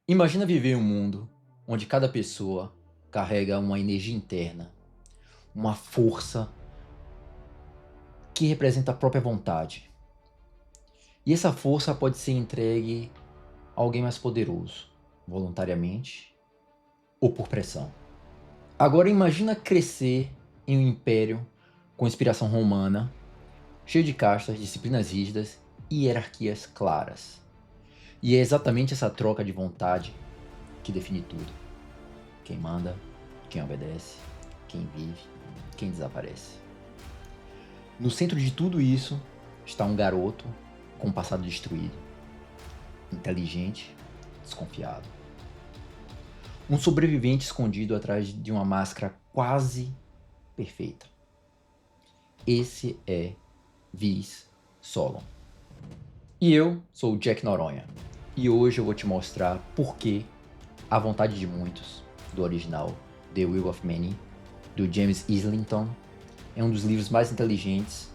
Imagina viver em um mundo onde cada pessoa carrega uma energia interna, uma força que representa a própria vontade. E essa força pode ser entregue a alguém mais poderoso, voluntariamente ou por pressão. Agora imagina crescer em um império com inspiração romana, cheio de castas, disciplinas rígidas e hierarquias claras. E é exatamente essa troca de vontade que define tudo. Quem manda, quem obedece, quem vive, quem desaparece. No centro de tudo isso está um garoto com um passado destruído, inteligente, desconfiado. Um sobrevivente escondido atrás de uma máscara quase perfeita. Esse é Vis Solon. E eu sou o Jack Noronha. E hoje eu vou te mostrar por que A Vontade de Muitos, do original The Will of Many, do James Islington, é um dos livros mais inteligentes,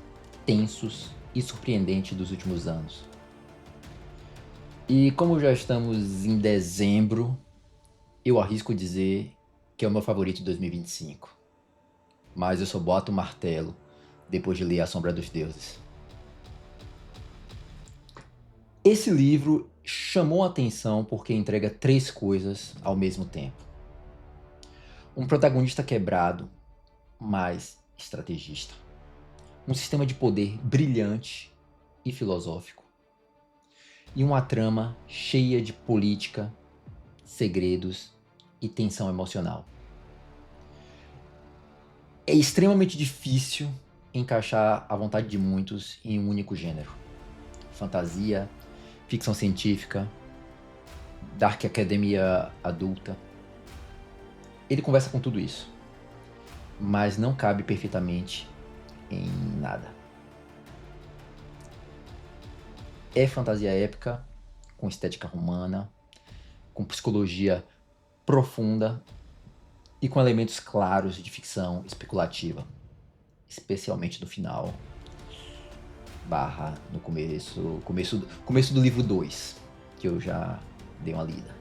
tensos e surpreendentes dos últimos anos. E como já estamos em dezembro, eu arrisco dizer que é o meu favorito de 2025. Mas eu só boto o martelo depois de ler A Sombra dos Deuses. Esse livro chamou a atenção porque entrega três coisas ao mesmo tempo. Um protagonista quebrado, mas estrategista. Um sistema de poder brilhante e filosófico. E uma trama cheia de política, segredos e tensão emocional. É extremamente difícil encaixar A Vontade de Muitos em um único gênero. Fantasia, ficção científica, dark academia adulta. Ele conversa com tudo isso, mas não cabe perfeitamente em nada. É fantasia épica, com estética romana, com psicologia profunda e com elementos claros de ficção especulativa, especialmente no final, barra no começo do livro 2, que eu já dei uma lida.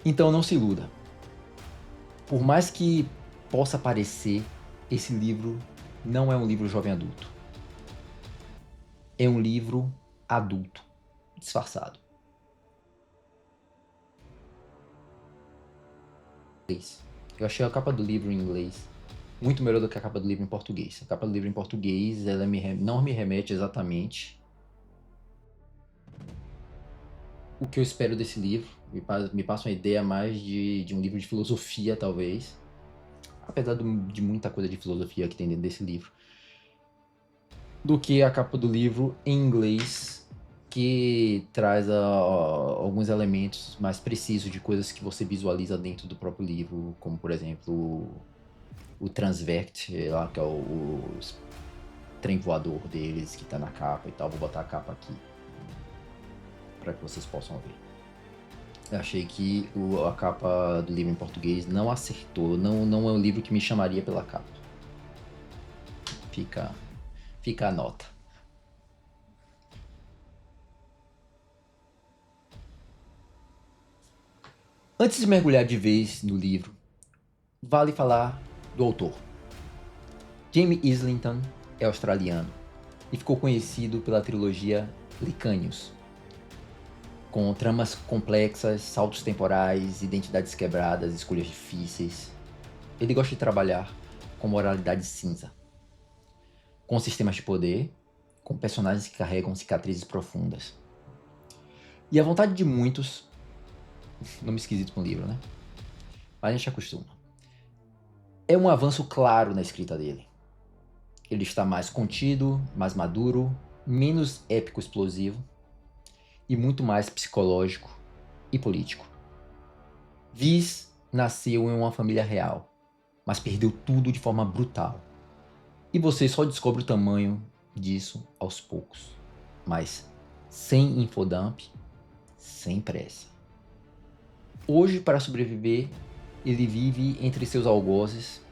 Então não se iluda. Por mais que possa parecer, esse livro não é um livro jovem adulto. É um livro adulto, disfarçado. Eu achei a capa do livro em inglês muito melhor do que a capa do livro em português. A capa do livro em português, ela não me remete exatamente o que eu espero desse livro. Me passa uma ideia mais de um livro de filosofia, talvez. Apesar de muita coisa de filosofia que tem dentro desse livro. Do que a capa do livro em inglês, que traz alguns elementos mais precisos de coisas que você visualiza dentro do próprio livro, como por exemplo o Transvect, lá, que é o trem voador deles, que tá na capa e tal. Vou botar a capa aqui para que vocês possam ver. Eu achei que a capa do livro em português não acertou, não é um livro que me chamaria pela capa. Fica a nota. Antes de mergulhar de vez no livro, vale falar do autor. James Islington é australiano e ficou conhecido pela trilogia Licânios, com tramas complexas, saltos temporais, identidades quebradas, escolhas difíceis. Ele gosta de trabalhar com moralidade cinza, com sistemas de poder, com personagens que carregam cicatrizes profundas. E A Vontade de Muitos, nome esquisito com o livro, né? Mas a gente acostuma. É um avanço claro na escrita dele. Ele está mais contido, mais maduro, menos épico explosivo e muito mais psicológico e político. Viz nasceu em uma família real, mas perdeu tudo de forma brutal. E você só descobre o tamanho disso aos poucos, mas sem infodump, sem pressa. Hoje, para sobreviver, ele vive entre seus algozes,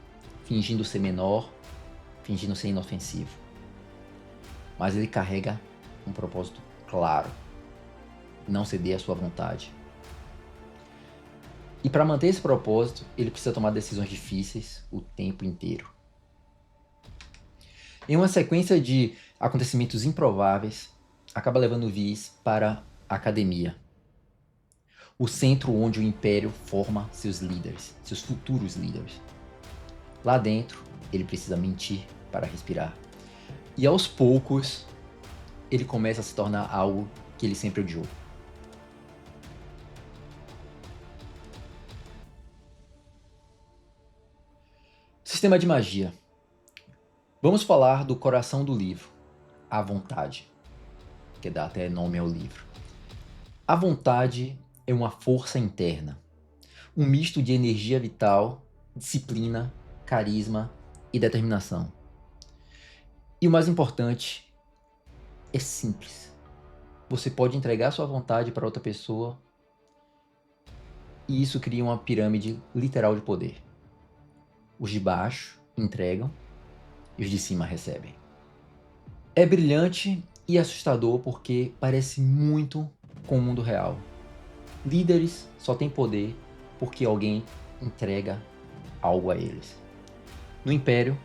fingindo ser menor, fingindo ser inofensivo. Mas ele carrega um propósito claro: não ceder à sua vontade. E para manter esse propósito, ele precisa tomar decisões difíceis o tempo inteiro. Em uma sequência de acontecimentos improváveis, acaba levando Viz para a academia, o centro onde o Império forma seus líderes, seus futuros líderes. Lá dentro, ele precisa mentir para respirar. E aos poucos, ele começa a se tornar algo que ele sempre odiou. Sistema de magia. Vamos falar do coração do livro, a vontade, que dá até nome ao livro. A vontade é uma força interna, um misto de energia vital, disciplina, carisma e determinação. E o mais importante, é simples. Você pode entregar sua vontade para outra pessoa e isso cria uma pirâmide literal de poder. Os de baixo entregam e os de cima recebem. É brilhante e assustador porque parece muito com o mundo real. Líderes só têm poder porque alguém entrega algo a eles. No Império,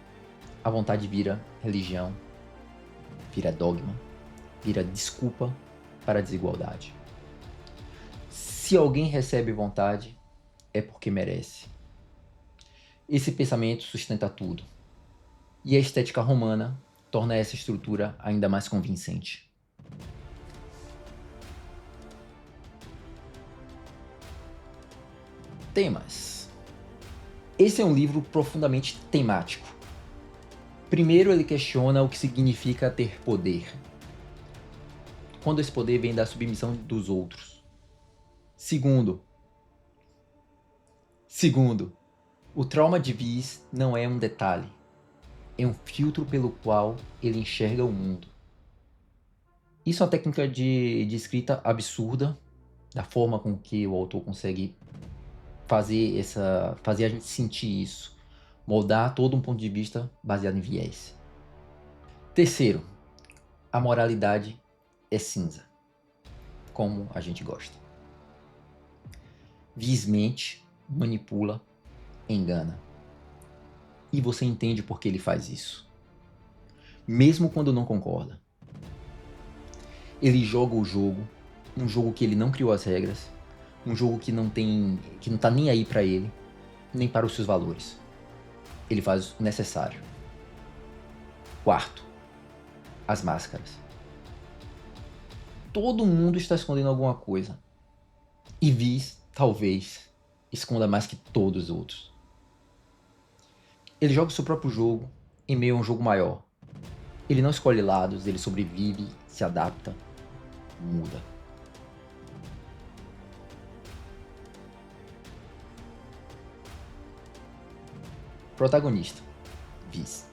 a vontade vira religião, vira dogma, vira desculpa para a desigualdade. Se alguém recebe vontade, é porque merece. Esse pensamento sustenta tudo. E a estética romana torna essa estrutura ainda mais convincente. Temas. Esse é um livro profundamente temático. Primeiro, ele questiona o que significa ter poder. Quando esse poder vem da submissão dos outros. Segundo, o trauma de Viz não é um detalhe. É um filtro pelo qual ele enxerga o mundo. Isso é uma técnica de escrita absurda, da forma com que o autor consegue fazer a gente sentir isso, moldar todo um ponto de vista baseado em viés. Terceiro, a moralidade é cinza, como a gente gosta. Viz mente, manipula, engana. E você entende por que ele faz isso. Mesmo quando não concorda. Ele joga o jogo, um jogo que ele não criou as regras, um jogo que não tá nem aí pra ele, nem para os seus valores. Ele faz o necessário. Quarto, as máscaras. Todo mundo está escondendo alguma coisa. E Viz, talvez, esconda mais que todos os outros. Ele joga o seu próprio jogo em meio a um jogo maior. Ele não escolhe lados, ele sobrevive, se adapta, muda. Protagonista, Viz.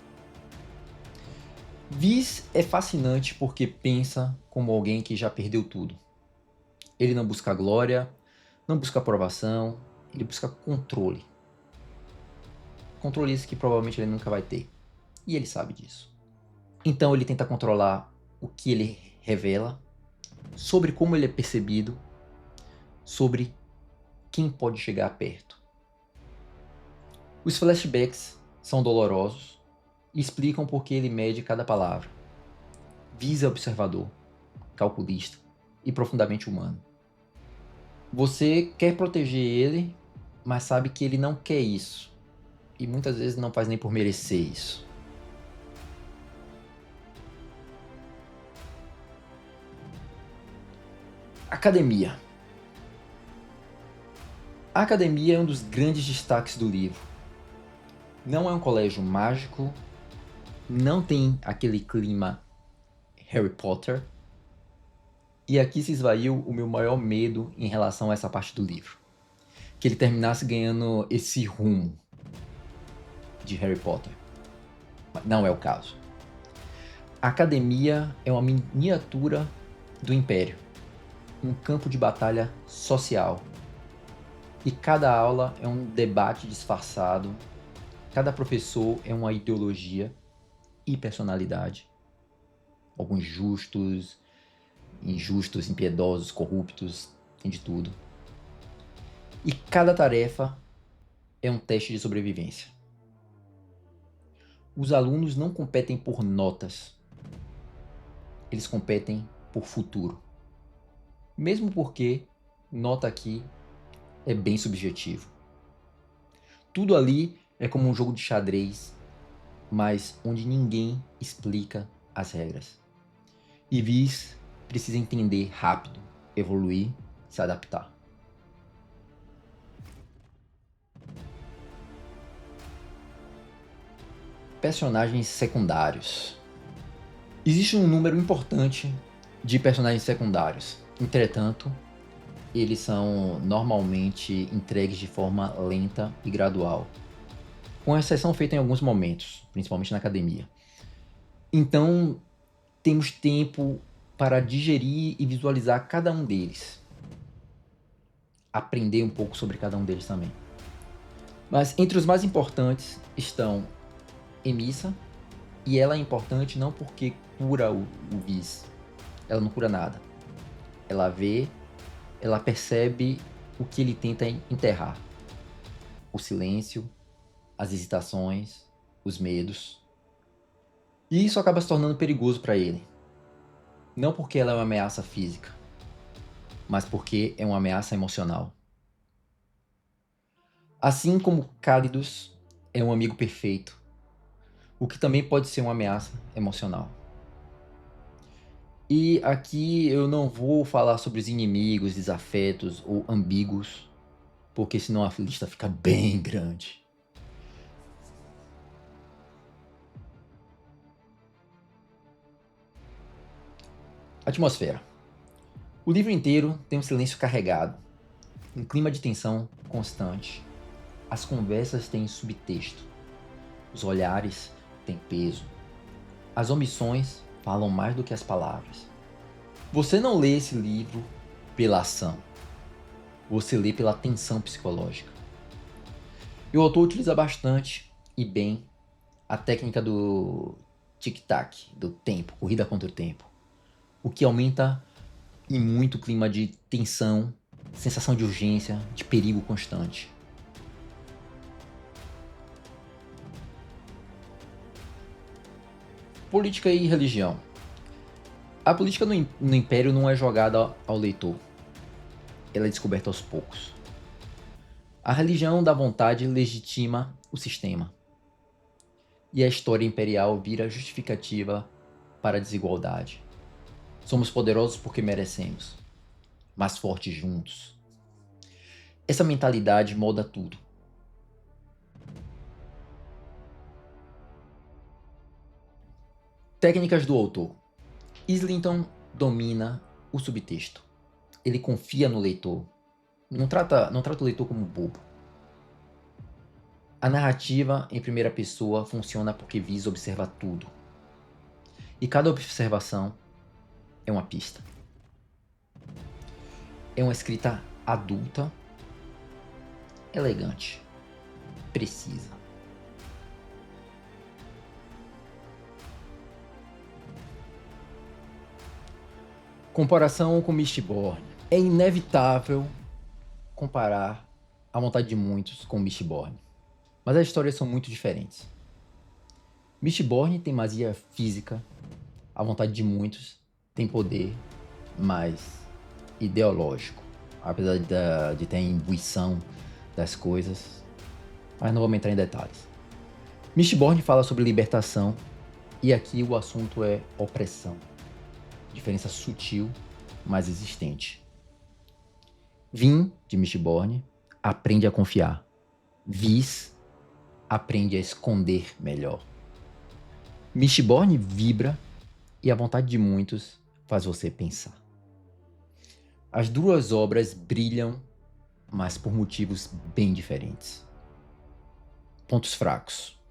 Viz é fascinante porque pensa como alguém que já perdeu tudo. Ele não busca glória, não busca aprovação, ele busca controle. Controle esse que provavelmente ele nunca vai ter. E ele sabe disso. Então ele tenta controlar o que ele revela, sobre como ele é percebido, sobre quem pode chegar perto. Os flashbacks são dolorosos e explicam por que ele mede cada palavra. Viz é observador, calculista e profundamente humano. Você quer proteger ele, mas sabe que ele não quer isso. E muitas vezes não faz nem por merecer isso. Academia. A academia é um dos grandes destaques do livro. Não é um colégio mágico, não tem aquele clima Harry Potter. E aqui se esvaiu o meu maior medo em relação a essa parte do livro. Que ele terminasse ganhando esse rumo de Harry Potter. Mas não é o caso. A academia é uma miniatura do Império. Um campo de batalha social. E cada aula é um debate disfarçado. Cada professor é uma ideologia e personalidade. Alguns justos, injustos, impiedosos, corruptos, tem de tudo. E Cada tarefa é um teste de sobrevivência. Os alunos não competem por notas, eles competem por futuro. Mesmo porque nota aqui é bem subjetivo. Tudo ali é como um jogo de xadrez, mas onde ninguém explica as regras. E Viz precisa entender rápido, evoluir, se adaptar. Personagens secundários. Existe um número importante de personagens secundários. Entretanto, eles são normalmente entregues de forma lenta e gradual, com exceção feita em alguns momentos, principalmente na academia. Então, temos tempo para digerir e visualizar cada um deles. Aprender um pouco sobre cada um deles também. Mas entre os mais importantes estão Emissa, e ela é importante não porque cura o Viz. Ela não cura nada. Ela vê, ela percebe o que ele tenta enterrar. O silêncio, as hesitações, os medos. E isso acaba se tornando perigoso para ele. Não porque ela é uma ameaça física, mas porque é uma ameaça emocional. Assim como Cálidos é um amigo perfeito, o que também pode ser uma ameaça emocional. E aqui eu não vou falar sobre os inimigos, desafetos ou ambíguos, porque senão a lista fica bem grande. Atmosfera. O livro inteiro tem um silêncio carregado, um clima de tensão constante. As conversas têm subtexto, os olhares têm peso, as omissões falam mais do que as palavras. Você não lê esse livro pela ação, você lê pela tensão psicológica. E o autor utiliza bastante e bem a técnica do tic-tac, do tempo, corrida contra o tempo, o que aumenta e muito o clima de tensão, sensação de urgência, de perigo constante. Política e religião. A política no Império não é jogada ao leitor, ela é descoberta aos poucos. A religião da vontade legitima o sistema. E a história imperial vira justificativa para a desigualdade. Somos poderosos porque merecemos, mas fortes juntos. Essa mentalidade molda tudo. Técnicas do autor. Islington domina o subtexto. Ele confia no leitor. Não trata o leitor como bobo. A narrativa em primeira pessoa funciona porque Viz observa tudo. E cada observação é uma pista. É uma escrita adulta, elegante, precisa. Comparação com Mistborn. É inevitável comparar A Vontade de Muitos com Mistborn, mas as histórias são muito diferentes. Mistborn tem magia física, A Vontade de Muitos tem poder mais ideológico, apesar de ter a imbuição das coisas, mas não vamos entrar em detalhes. Mistborn fala sobre libertação e aqui o assunto é opressão. Diferença sutil, mas existente. Vin, de Mistborn, aprende a confiar. Viz aprende a esconder melhor. Mistborn vibra e A Vontade de Muitos faz você pensar. As duas obras brilham, mas por motivos bem diferentes. Pontos fracos.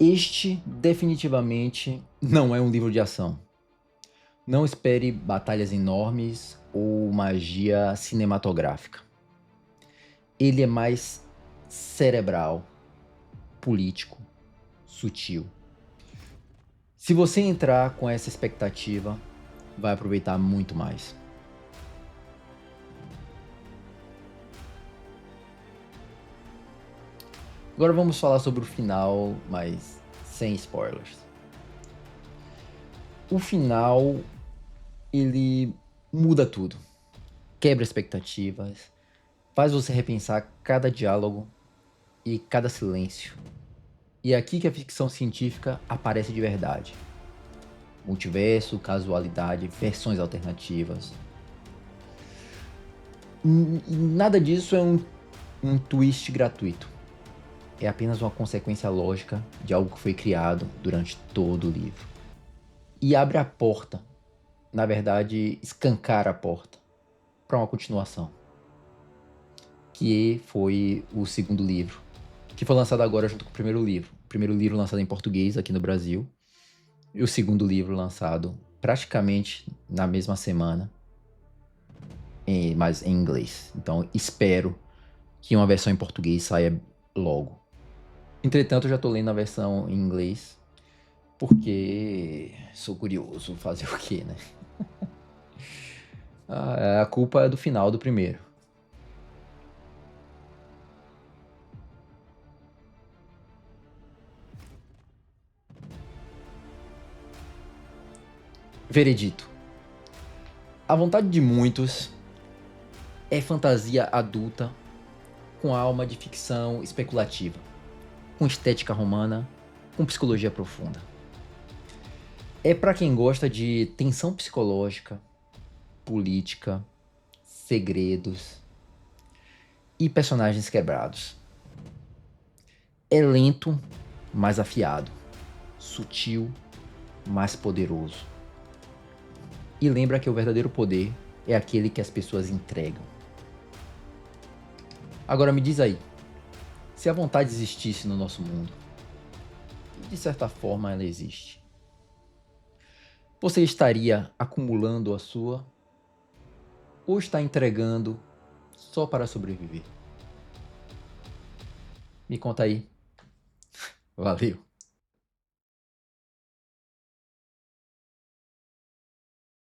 Este definitivamente não é um livro de ação. Não espere batalhas enormes ou magia cinematográfica. Ele é mais cerebral, político, sutil. Se você entrar com essa expectativa, vai aproveitar muito mais. Agora vamos falar sobre o final, mas sem spoilers. O final, ele muda tudo. Quebra expectativas, faz você repensar cada diálogo e cada silêncio. E é aqui que a ficção científica aparece de verdade. Multiverso, casualidade, versões alternativas. Nada disso é um twist gratuito. É apenas uma consequência lógica de algo que foi criado durante todo o livro. E abre a porta, na verdade, escancara a porta para uma continuação, que foi o segundo livro, que foi lançado agora junto com o primeiro livro. O primeiro livro lançado em português aqui no Brasil, e o segundo livro lançado praticamente na mesma semana, mas em inglês. Então espero que uma versão em português saia logo. Entretanto, eu já tô lendo a versão em inglês, porque sou curioso, fazer o quê, né? A culpa é do final do primeiro. Veredito. A vontade de muitos é fantasia adulta com alma de ficção especulativa, com estética romana, com psicologia profunda. É para quem gosta de tensão psicológica, política, segredos e personagens quebrados. É lento, mas afiado, sutil, mas poderoso. E lembra que o verdadeiro poder é aquele que as pessoas entregam. Agora me diz aí, se a vontade existisse no nosso mundo, e de certa forma ela existe, você estaria acumulando a sua ou está entregando só para sobreviver? Me conta aí. Valeu.